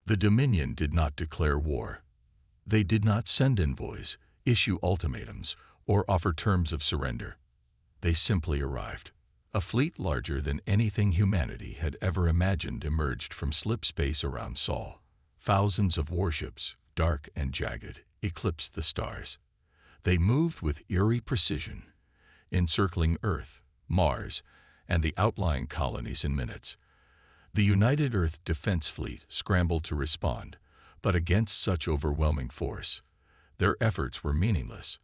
The Dominion did not declare war. They did not send envoys, issue ultimatums, or offer terms of surrender. They simply arrived. A fleet larger than anything humanity had ever imagined emerged from slip space around Sol. Thousands of warships, dark and jagged, eclipsed the stars. They moved with eerie precision, encircling Earth, Mars, and the outlying colonies in minutes. The United Earth Defense Fleet scrambled to respond, but against such overwhelming force, their efforts were meaningless.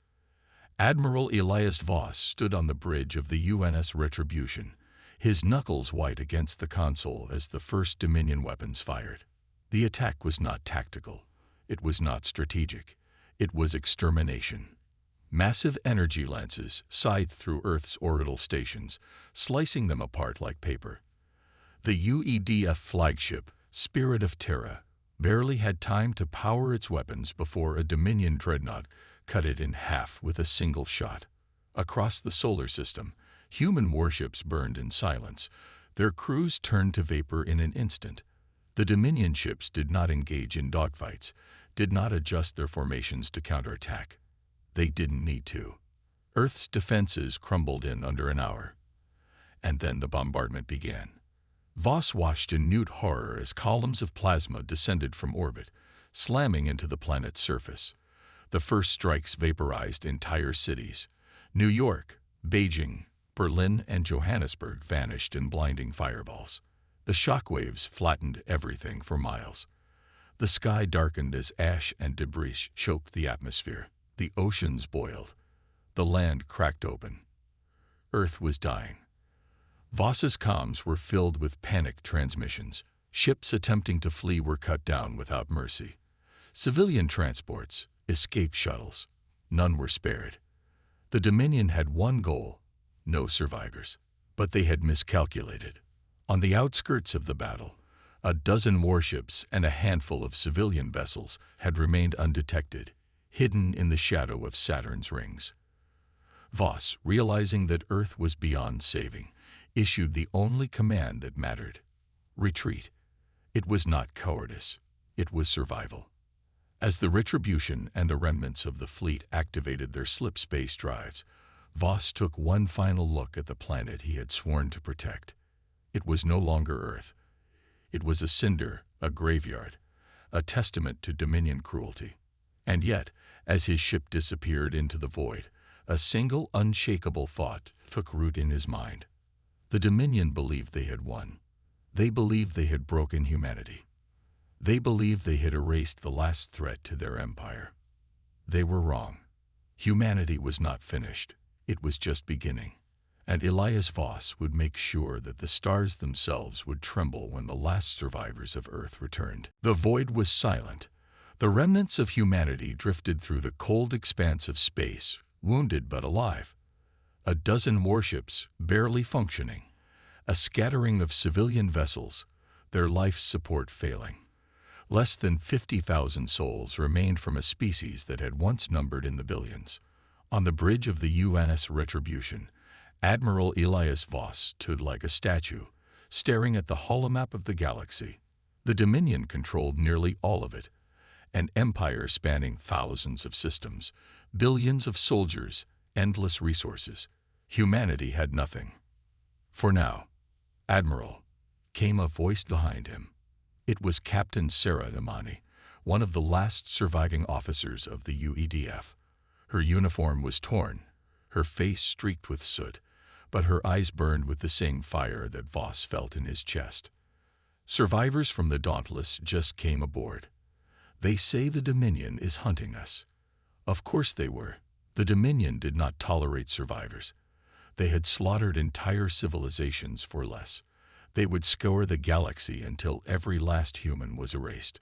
Admiral Elias Voss stood on the bridge of the UNS Retribution, his knuckles white against the console as the first Dominion weapons fired. The attack was not tactical. It was not strategic. It was extermination. Massive energy lances scythed through Earth's orbital stations, slicing them apart like paper. The UEDF flagship, Spirit of Terra, barely had time to power its weapons before a Dominion dreadnought cut it in half with a single shot. Across the solar system, human warships burned in silence. Their crews turned to vapor in an instant. The Dominion ships did not engage in dogfights, did not adjust their formations to counterattack. They didn't need to. Earth's defenses crumbled in under an hour. And then the bombardment began. Voss watched in mute horror as columns of plasma descended from orbit, slamming into the planet's surface. The first strikes vaporized entire cities. New York, Beijing, Berlin, and Johannesburg vanished in blinding fireballs. The shockwaves flattened everything for miles. The sky darkened as ash and debris choked the atmosphere. The oceans boiled. The land cracked open. Earth was dying. Voss's comms were filled with panic transmissions. Ships attempting to flee were cut down without mercy. Civilian transports, escape shuttles, none were spared. The Dominion had one goal: no survivors. But they had miscalculated. On the outskirts of the battle, a dozen warships and a handful of civilian vessels had remained undetected, hidden in the shadow of Saturn's rings. Voss, realizing that Earth was beyond saving, issued the only command that mattered: retreat. It was not cowardice. It was survival. As the Retribution and the remnants of the fleet activated their slip space drives, Voss took one final look at the planet he had sworn to protect. It was no longer Earth. It was a cinder, a graveyard, a testament to Dominion cruelty. And yet, as his ship disappeared into the void, a single unshakable thought took root in his mind. The Dominion believed they had won. They believed they had broken humanity. They believed they had erased the last threat to their empire. They were wrong. Humanity was not finished. It was just beginning. And Elias Voss would make sure that the stars themselves would tremble when the last survivors of Earth returned. The void was silent. The remnants of humanity drifted through the cold expanse of space, wounded but alive. A dozen warships, barely functioning. A scattering of civilian vessels, their life support failing. Less than 50,000 souls remained from a species that had once numbered in the billions. On the bridge of the UNS Retribution, Admiral Elias Voss stood like a statue, staring at the holomap of the galaxy. The Dominion controlled nearly all of it, an empire spanning thousands of systems, billions of soldiers, endless resources. Humanity had nothing. For now, Admiral, came a voice behind him. It was Captain Sarah Imani, one of the last surviving officers of the UEDF. Her uniform was torn, her face streaked with soot, but her eyes burned with the same fire that Voss felt in his chest. Survivors from the Dauntless just came aboard. They say the Dominion is hunting us. Of course they were. The Dominion did not tolerate survivors. They had slaughtered entire civilizations for less. They would scour the galaxy until every last human was erased.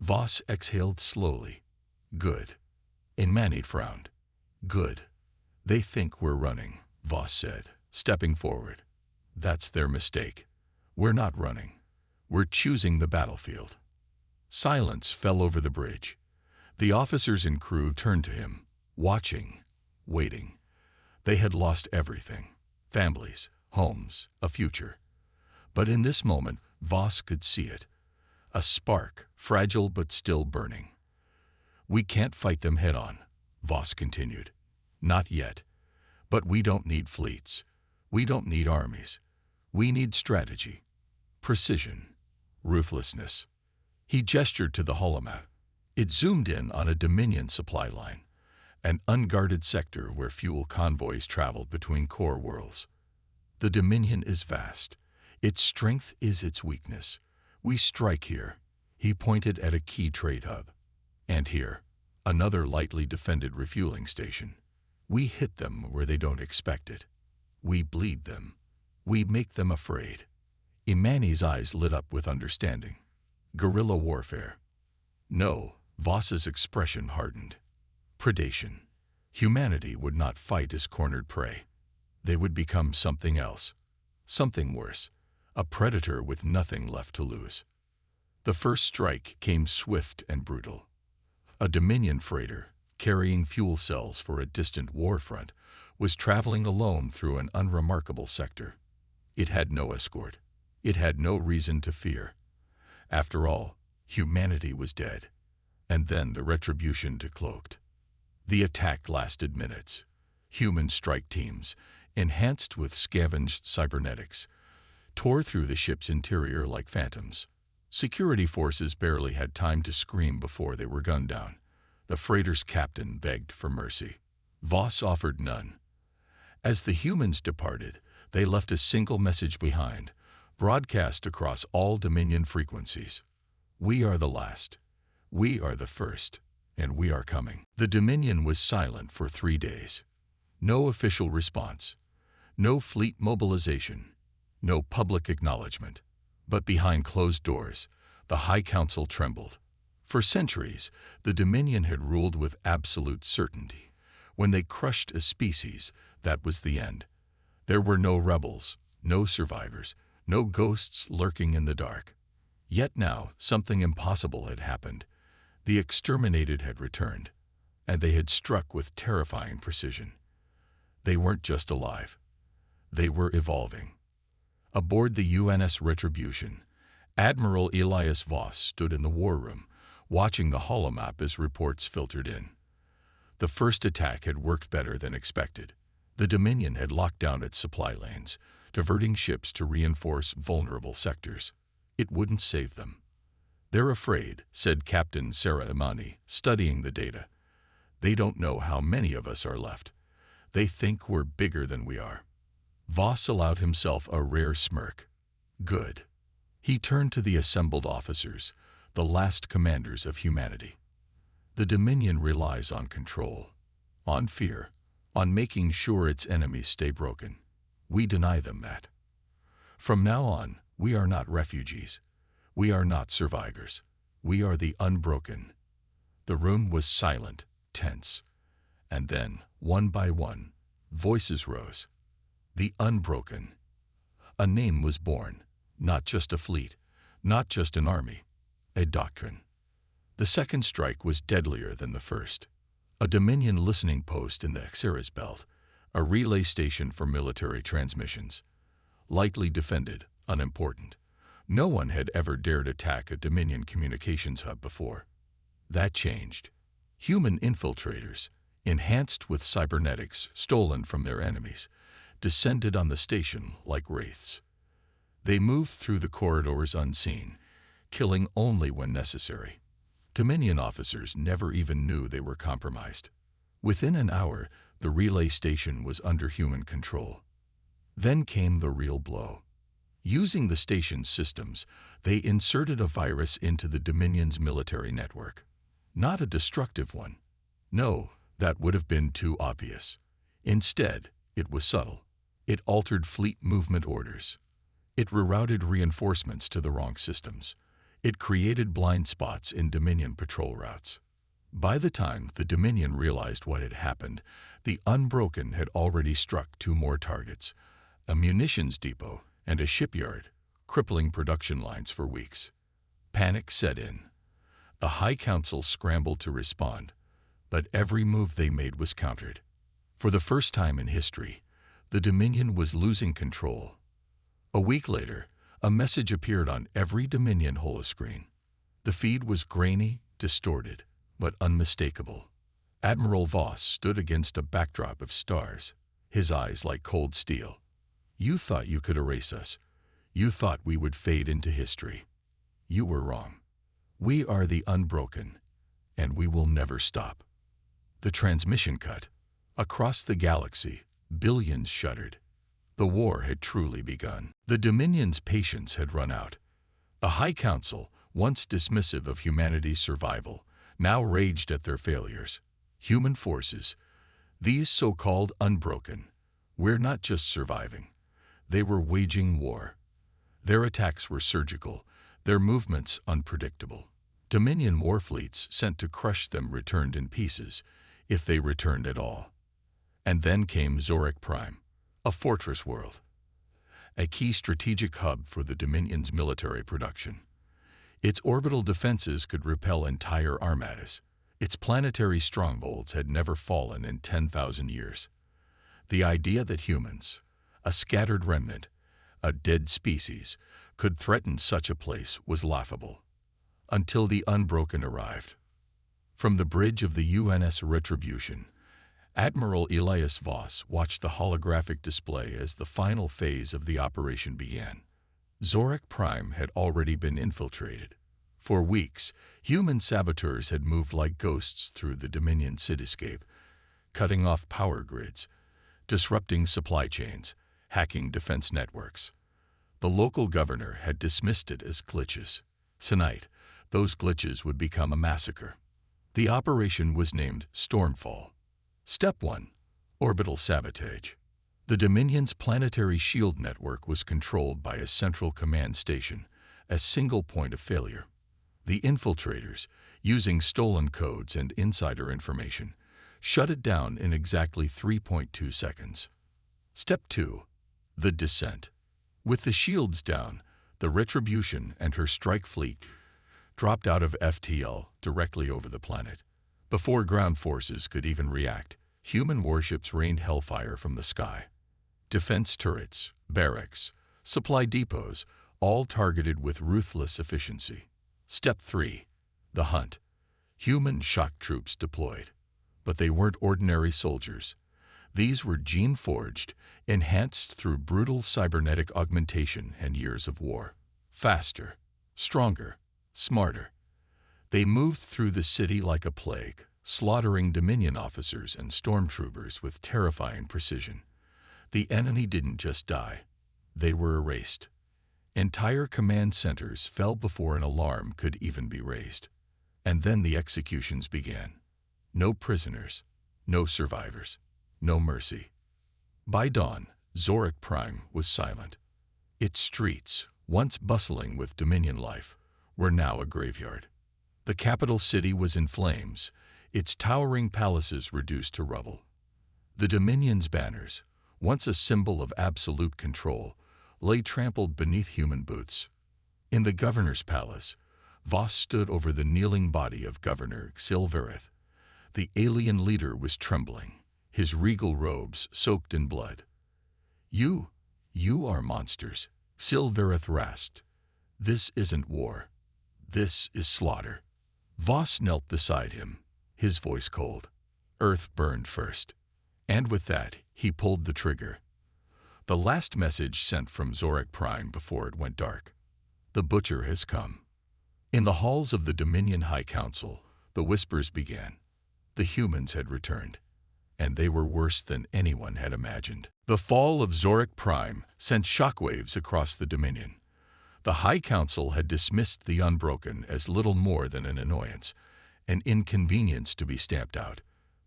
Voss exhaled slowly. Good. Imani frowned. Good. They think we're running, Voss said, stepping forward. That's their mistake. We're not running. We're choosing the battlefield. Silence fell over the bridge. The officers and crew turned to him, watching, waiting. They had lost everything: families, homes, a future. But in this moment, Voss could see it. A spark, fragile but still burning. "We can't fight them head-on," Voss continued. "Not yet. But we don't need fleets. We don't need armies. We need strategy, precision, ruthlessness." He gestured to the holomap. It zoomed in on a Dominion supply line, an unguarded sector where fuel convoys traveled between core worlds. "The Dominion is vast. Its strength is its weakness. We strike here." He pointed at a key trade hub. "And here, another lightly defended refueling station. We hit them where they don't expect it. We bleed them. We make them afraid." Imani's eyes lit up with understanding. "Guerrilla warfare." "No," Voss's expression hardened. "Predation. Humanity would not fight as cornered prey. They would become something else. Something worse. A predator with nothing left to lose." The first strike came swift and brutal. A Dominion freighter, carrying fuel cells for a distant war front, was traveling alone through an unremarkable sector. It had no escort. It had no reason to fear. After all, humanity was dead. And then the retribution decloaked. The attack lasted minutes. Human strike teams, enhanced with scavenged cybernetics, tore through the ship's interior like phantoms. Security forces barely had time to scream before they were gunned down. The freighter's captain begged for mercy. Voss offered none. As the humans departed, they left a single message behind, broadcast across all Dominion frequencies. "We are the last. We are the first. And we are coming." The Dominion was silent for 3 days. No official response. No fleet mobilization. No public acknowledgement. But behind closed doors, the High Council trembled. For centuries, the Dominion had ruled with absolute certainty. When they crushed a species, that was the end. There were no rebels, no survivors, no ghosts lurking in the dark. Yet now, something impossible had happened. The exterminated had returned, and they had struck with terrifying precision. They weren't just alive. They were evolving. Aboard the UNS Retribution, Admiral Elias Voss stood in the war room, watching the holomap as reports filtered in. The first attack had worked better than expected. The Dominion had locked down its supply lanes, diverting ships to reinforce vulnerable sectors. It wouldn't save them. "They're afraid," said Captain Sarah Imani, studying the data. "They don't know how many of us are left. They think we're bigger than we are." Voss allowed himself a rare smirk. "Good." He turned to the assembled officers, the last commanders of humanity. "The Dominion relies on control, on fear, on making sure its enemies stay broken. We deny them that. From now on, we are not refugees. We are not survivors. We are the unbroken." The room was silent, tense. And then, one by one, voices rose. The unbroken. A name was born, not just a fleet, not just an army, a doctrine. The second strike was deadlier than the first. A Dominion listening post in the Xeris Belt, a relay station for military transmissions. Lightly defended, unimportant. No one had ever dared attack a Dominion communications hub before. That changed. Human infiltrators, enhanced with cybernetics stolen from their enemies, descended on the station like wraiths. They moved through the corridors unseen, killing only when necessary. Dominion officers never even knew they were compromised. Within an hour, the relay station was under human control. Then came the real blow. Using the station's systems, they inserted a virus into the Dominion's military network. Not a destructive one. No, that would have been too obvious. Instead, it was subtle. It altered fleet movement orders. It rerouted reinforcements to the wrong systems. It created blind spots in Dominion patrol routes. By the time the Dominion realized what had happened, the Unbroken had already struck 2 more targets, a munitions depot and a shipyard, crippling production lines for weeks. Panic set in. The High Council scrambled to respond, but every move they made was countered. For the first time in history, the Dominion was losing control. A week later, a message appeared on every Dominion holoscreen. The feed was grainy, distorted, but unmistakable. Admiral Voss stood against a backdrop of stars, his eyes like cold steel. You thought you could erase us. You thought we would fade into history. You were wrong. We are the unbroken, and we will never stop. The transmission cut. Across the galaxy, billions shuddered. The war had truly begun. The Dominion's patience had run out. The High Council, once dismissive of humanity's survival, now raged at their failures. Human forces, these so-called unbroken, were not just surviving. They were waging war. Their attacks were surgical, their movements unpredictable. Dominion war fleets sent to crush them returned in pieces, if they returned at all. And then came Zorik Prime, a fortress world, a key strategic hub for the Dominion's military production. Its orbital defenses could repel entire armadas. Its planetary strongholds had never fallen in 10,000 years. The idea that humans, a scattered remnant, a dead species, could threaten such a place was laughable. Until the Unbroken arrived. From the bridge of the UNS Retribution, Admiral Elias Voss watched the holographic display as the final phase of the operation began. Zorik Prime had already been infiltrated. For weeks, human saboteurs had moved like ghosts through the Dominion cityscape, cutting off power grids, disrupting supply chains, hacking defense networks. The local governor had dismissed it as glitches. Tonight, those glitches would become a massacre. The operation was named Stormfall. Step 1. Orbital sabotage. The Dominion's planetary shield network was controlled by a central command station, a single point of failure. The infiltrators, using stolen codes and insider information, shut it down in exactly 3.2 seconds. Step 2. The descent. With the shields down, the Retribution and her strike fleet dropped out of FTL directly over the planet. Before ground forces could even react, human warships rained hellfire from the sky. Defense turrets, barracks, supply depots, all targeted with ruthless efficiency. Step 3. The hunt. Human shock troops deployed. But they weren't ordinary soldiers. These were gene-forged, enhanced through brutal cybernetic augmentation and years of war. Faster, stronger, smarter. They moved through the city like a plague, slaughtering Dominion officers and stormtroopers with terrifying precision. The enemy didn't just die. They were erased. Entire command centers fell before an alarm could even be raised. And then the executions began. No prisoners, no survivors, no mercy. By dawn, Zorik Prime was silent. Its streets, once bustling with Dominion life, were now a graveyard. The capital city was in flames, its towering palaces reduced to rubble. The Dominion's banners, once a symbol of absolute control, lay trampled beneath human boots. In the governor's palace, Voss stood over the kneeling body of Governor Xilvereth. The alien leader was trembling, his regal robes soaked in blood. You are monsters, Xilvereth rasped. This isn't war. This is slaughter. Voss knelt beside him, his voice cold. Earth burned first. And with that, he pulled the trigger. The last message sent from Zorik Prime before it went dark. The butcher has come. In the halls of the Dominion High Council, the whispers began. The humans had returned, and they were worse than anyone had imagined. The fall of Zorik Prime sent shockwaves across the Dominion. The High Council had dismissed the Unbroken as little more than an annoyance, an inconvenience to be stamped out.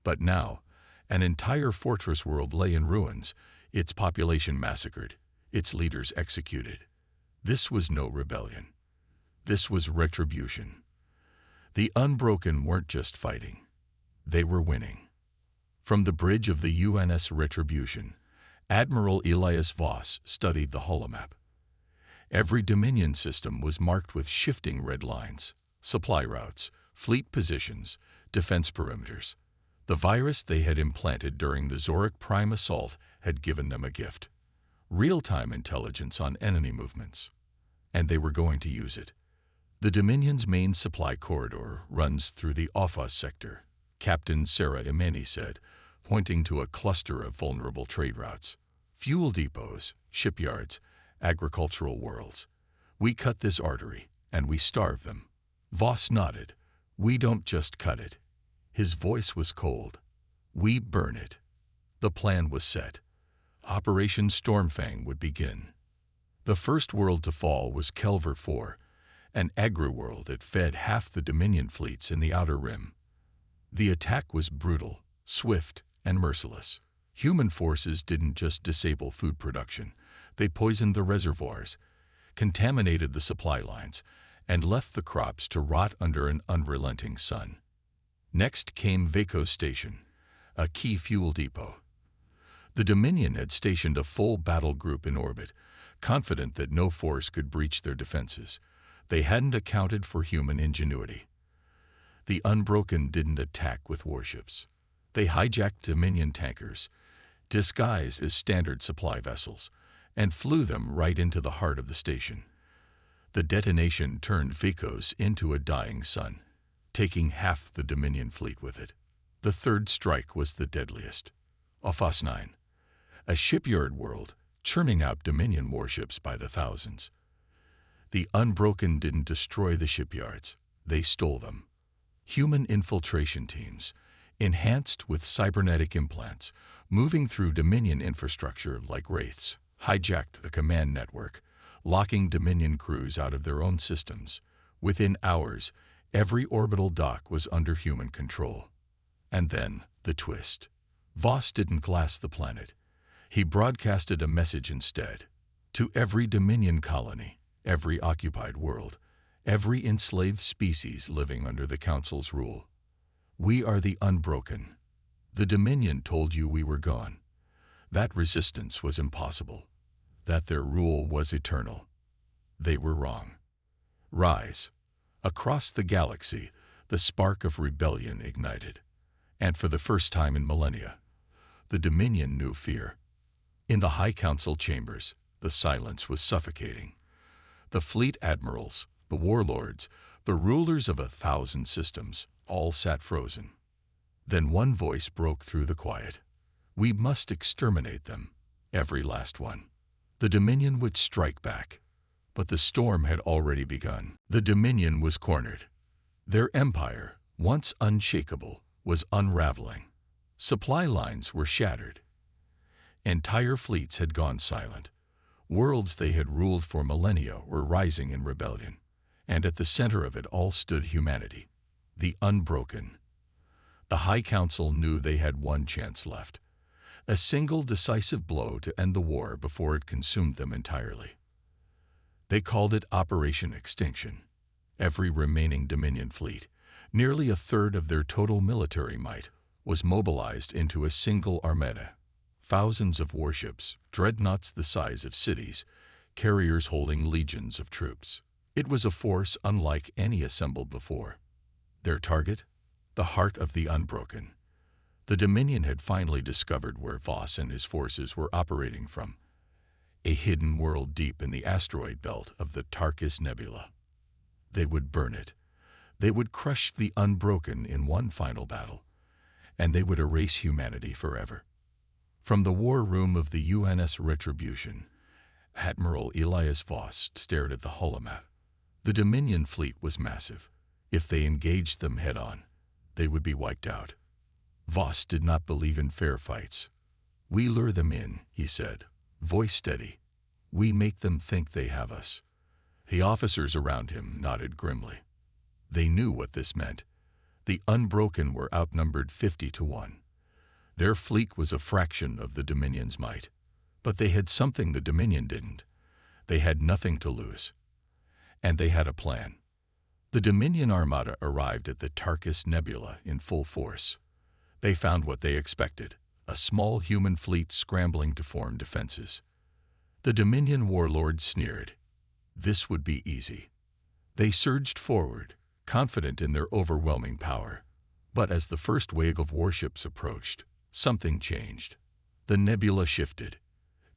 But now, an entire fortress world lay in ruins, its population massacred, its leaders executed. This was no rebellion. This was retribution. The Unbroken weren't just fighting. They were winning. From the bridge of the UNS Retribution, Admiral Elias Voss studied the holomap. Every Dominion system was marked with shifting red lines, supply routes, fleet positions, defense perimeters. The virus they had implanted during the Zorik Prime assault had given them a gift: real-time intelligence on enemy movements. And they were going to use it. The Dominion's main supply corridor runs through the Offa sector, Captain Sarah Imeni said, pointing to a cluster of vulnerable trade routes. Fuel depots, shipyards, agricultural worlds. We cut this artery, and we starve them. Voss nodded. We don't just cut it. His voice was cold. We burn it. The plan was set. Operation Stormfang would begin. The first world to fall was Kelver 4, an agri-world that fed half the Dominion fleets in the Outer Rim. The attack was brutal, swift, and merciless. Human forces didn't just disable food production. They poisoned the reservoirs, contaminated the supply lines, and left the crops to rot under an unrelenting sun. Next came Vaco Station, a key fuel depot. The Dominion had stationed a full battle group in orbit, confident that no force could breach their defenses. They hadn't accounted for human ingenuity. The Unbroken didn't attack with warships. They hijacked Dominion tankers, disguised as standard supply vessels, and flew them right into the heart of the station. The detonation turned Vicos into a dying sun, taking half the Dominion fleet with it. The third strike was the deadliest. Ophos 9, a shipyard world churning out Dominion warships by the thousands. The Unbroken didn't destroy the shipyards. They stole them. Human infiltration teams, enhanced with cybernetic implants, moving through Dominion infrastructure like wraiths, hijacked the command network, locking Dominion crews out of their own systems. Within hours, every orbital dock was under human control. And then, the twist. Voss didn't glass the planet. He broadcasted a message instead. To every Dominion colony, every occupied world, every enslaved species living under the Council's rule. We are the Unbroken. The Dominion told you we were gone. That resistance was impossible. That their rule was eternal. They were wrong. Rise. Across the galaxy, the spark of rebellion ignited. And for the first time in millennia, the Dominion knew fear. In the High Council chambers, the silence was suffocating. The fleet admirals, the warlords, the rulers of 1,000 systems, all sat frozen. Then one voice broke through the quiet. We must exterminate them, every last one. The Dominion would strike back. But the storm had already begun. The Dominion was cornered. Their empire, once unshakable, was unraveling. Supply lines were shattered. Entire fleets had gone silent. Worlds they had ruled for millennia were rising in rebellion. And at the center of it all stood humanity, the Unbroken. The High Council knew they had one chance left. A single decisive blow to end the war before it consumed them entirely. They called it Operation Extinction. Every remaining Dominion fleet, nearly a third of their total military might, was mobilized into a single armada. Thousands of warships, dreadnoughts the size of cities, carriers holding legions of troops. It was a force unlike any assembled before. Their target? The heart of the Unbroken. The Dominion had finally discovered where Voss and his forces were operating from. A hidden world deep in the asteroid belt of the Tarkus Nebula. They would burn it. They would crush the Unbroken in one final battle. And they would erase humanity forever. From the war room of the UNS Retribution, Admiral Elias Voss stared at the holomap. The Dominion fleet was massive. If they engaged them head-on, they would be wiped out. Voss did not believe in fair fights. We lure them in, he said, voice steady. We make them think they have us. The officers around him nodded grimly. They knew what this meant. The Unbroken were outnumbered 50-1. Their fleet was a fraction of the Dominion's might. But they had something the Dominion didn't. They had nothing to lose. And they had a plan. The Dominion Armada arrived at the Tarkus Nebula in full force. They found what they expected, a small human fleet scrambling to form defenses. The Dominion warlords sneered. This would be easy. They surged forward, confident in their overwhelming power. But as the first wave of warships approached, something changed. The nebula shifted,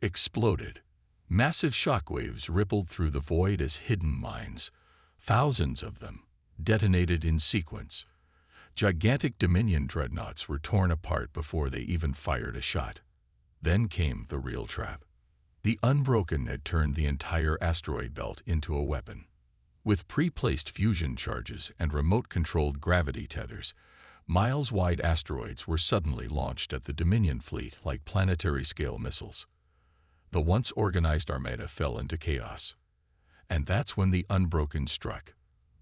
exploded. Massive shockwaves rippled through the void as hidden mines, Thousands of them detonated in sequence. Gigantic Dominion dreadnoughts were torn apart before they even fired a shot. Then came the real trap. The Unbroken had turned the entire asteroid belt into a weapon. With pre-placed fusion charges and remote-controlled gravity tethers, miles-wide asteroids were suddenly launched at the Dominion fleet like planetary-scale missiles. The once organized armada fell into chaos. And that's when the Unbroken struck.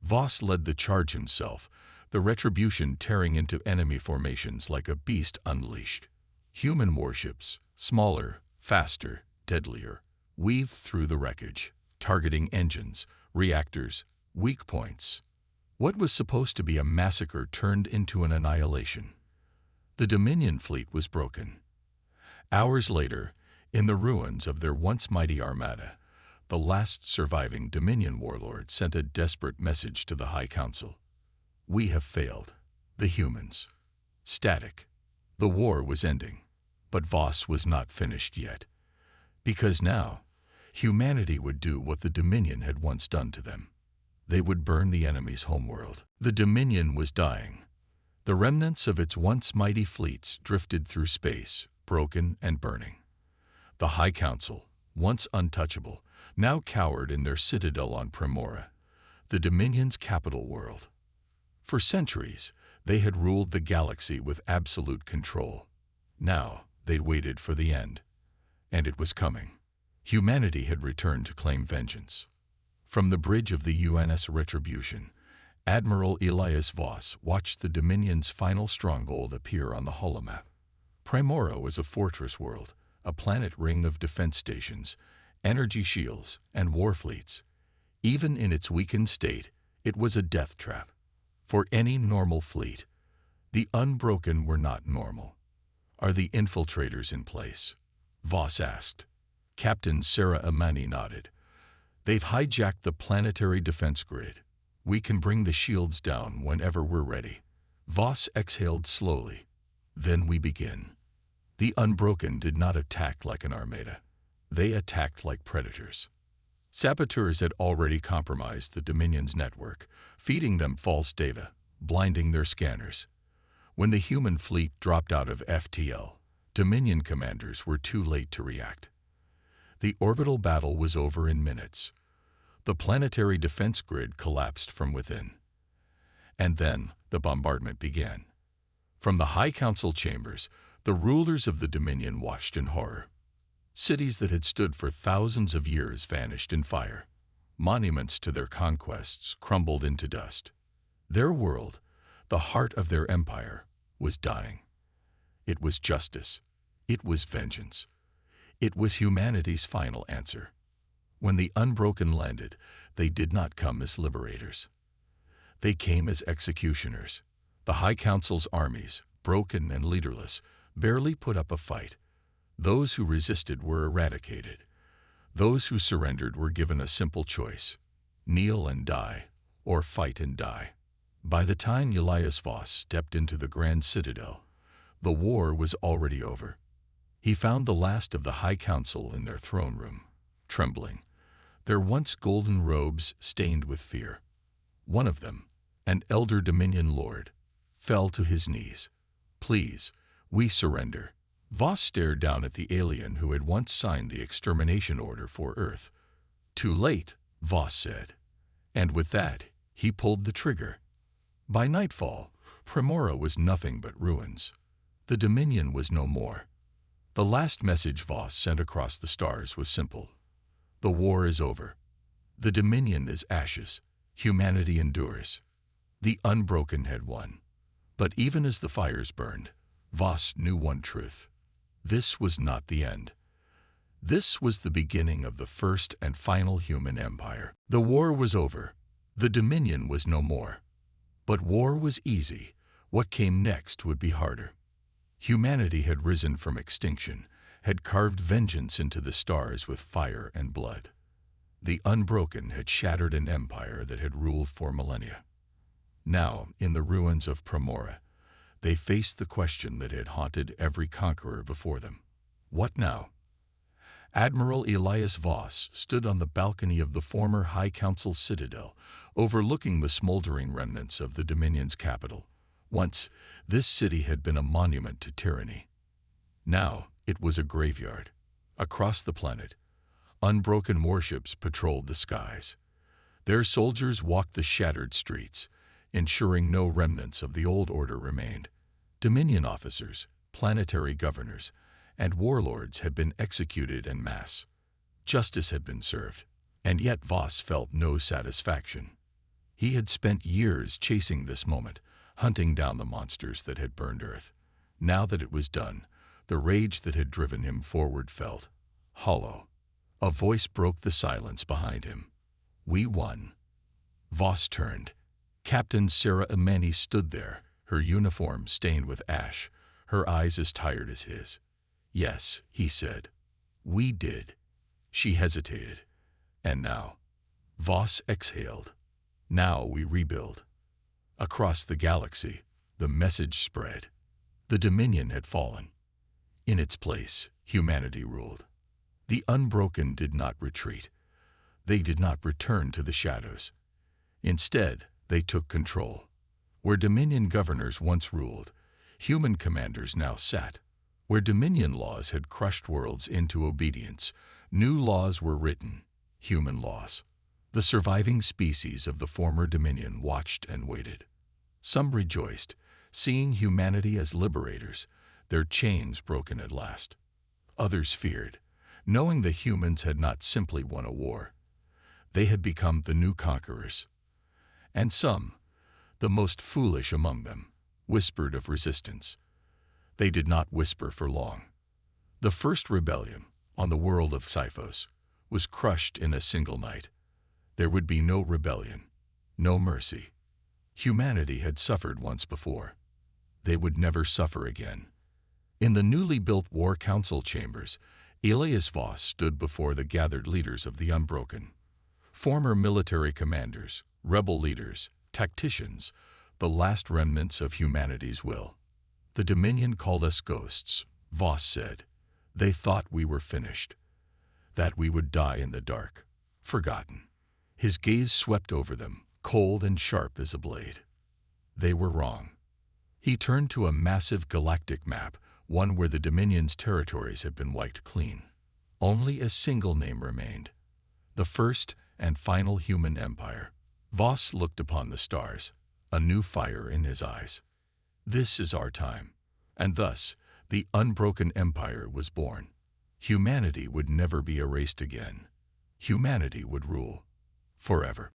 Voss led the charge himself, the retribution tearing into enemy formations like a beast unleashed. Human warships, smaller, faster, deadlier, weaved through the wreckage, targeting engines, reactors, weak points. What was supposed to be a massacre turned into an annihilation. The Dominion fleet was broken. Hours later, in the ruins of their once mighty armada, the last surviving Dominion warlord sent a desperate message to the High Council. We have failed. The humans. Static. The war was ending. But Voss was not finished yet. Because now, humanity would do what the Dominion had once done to them. They would burn the enemy's homeworld. The Dominion was dying. The remnants of its once mighty fleets drifted through space, broken and burning. The High Council, once untouchable, now cowered in their citadel on Primora, the Dominion's capital world. For centuries, they had ruled the galaxy with absolute control. Now, they waited for the end. And it was coming. Humanity had returned to claim vengeance. From the bridge of the UNS Retribution, Admiral Elias Voss watched the Dominion's final stronghold appear on the holomap. Primora was a fortress world, a planet ring of defense stations, energy shields, and war fleets. Even in its weakened state, it was a death trap. For any normal fleet, the Unbroken were not normal. Are the infiltrators in place? Voss asked. Captain Sarah Amani nodded. They've hijacked the planetary defense grid. We can bring the shields down whenever we're ready. Voss exhaled slowly. Then we begin. The Unbroken did not attack like an armada. They attacked like predators. Saboteurs had already compromised the Dominion's network, feeding them false data, blinding their scanners. When the human fleet dropped out of FTL, Dominion commanders were too late to react. The orbital battle was over in minutes. The planetary defense grid collapsed from within. And then the bombardment began. From the High Council chambers, the rulers of the Dominion watched in horror. Cities that had stood for thousands of years vanished in fire. Monuments to their conquests crumbled into dust. Their world, the heart of their empire, was dying. It was justice. It was vengeance. It was humanity's final answer. When the Unbroken landed, they did not come as liberators. They came as executioners. The High Council's armies, broken and leaderless, barely put up a fight. Those who resisted were eradicated. Those who surrendered were given a simple choice: kneel and die, or fight and die. By the time Elias Voss stepped into the Grand Citadel, the war was already over. He found the last of the High Council in their throne room, trembling, their once golden robes stained with fear. One of them, an elder Dominion lord, fell to his knees. Please, we surrender. Voss stared down at the alien who had once signed the extermination order for Earth. Too late, Voss said. And with that, he pulled the trigger. By nightfall, Primora was nothing but ruins. The Dominion was no more. The last message Voss sent across the stars was simple. The war is over. The Dominion is ashes. Humanity endures. The Unbroken had won. But even as the fires burned, Voss knew one truth. This was not the end. This was the beginning of the first and final human empire. The war was over. The Dominion was no more. But war was easy. What came next would be harder. Humanity had risen from extinction, had carved vengeance into the stars with fire and blood. The Unbroken had shattered an empire that had ruled for millennia. Now, in the ruins of Primora, they faced the question that had haunted every conqueror before them. What now? Admiral Elias Voss stood on the balcony of the former High Council citadel, overlooking the smoldering remnants of the Dominion's capital. Once, this city had been a monument to tyranny. Now, it was a graveyard. Across the planet, unbroken warships patrolled the skies. Their soldiers walked the shattered streets, ensuring no remnants of the old order remained. Dominion officers, planetary governors, and warlords had been executed en masse. Justice had been served, and yet Voss felt no satisfaction. He had spent years chasing this moment, hunting down the monsters that had burned Earth. Now that it was done, the rage that had driven him forward felt hollow. A voice broke the silence behind him. "We won." Voss turned. Captain Sarah Imani stood there, her uniform stained with ash, her eyes as tired as his. "Yes," he said. "We did." She hesitated. "And now?" Voss exhaled. "Now we rebuild." Across the galaxy, the message spread. The Dominion had fallen. In its place, humanity ruled. The Unbroken did not retreat. They did not return to the shadows. Instead, they took control. Where Dominion governors once ruled, human commanders now sat. Where Dominion laws had crushed worlds into obedience, new laws were written, human laws. The surviving species of the former Dominion watched and waited. Some rejoiced, seeing humanity as liberators, their chains broken at last. Others feared, knowing the humans had not simply won a war. They had become the new conquerors. And some, the most foolish among them, whispered of resistance. They did not whisper for long. The first rebellion, on the world of Sci-Fi, was crushed in a single night. There would be no rebellion, no mercy. Humanity had suffered once before. They would never suffer again. In the newly built War Council chambers, Elias Voss stood before the gathered leaders of the Unbroken. Former military commanders, rebel leaders, tacticians, the last remnants of humanity's will. "The Dominion called us ghosts," Voss said. "They thought we were finished, that we would die in the dark, forgotten." His gaze swept over them, cold and sharp as a blade. They were wrong. He turned to a massive galactic map, one where the Dominion's territories had been wiped clean. Only a single name remained: the first and final human empire. Voss looked upon the stars, a new fire in his eyes. This is our time. And thus, the Unbroken Empire was born. Humanity would never be erased again. Humanity would rule forever.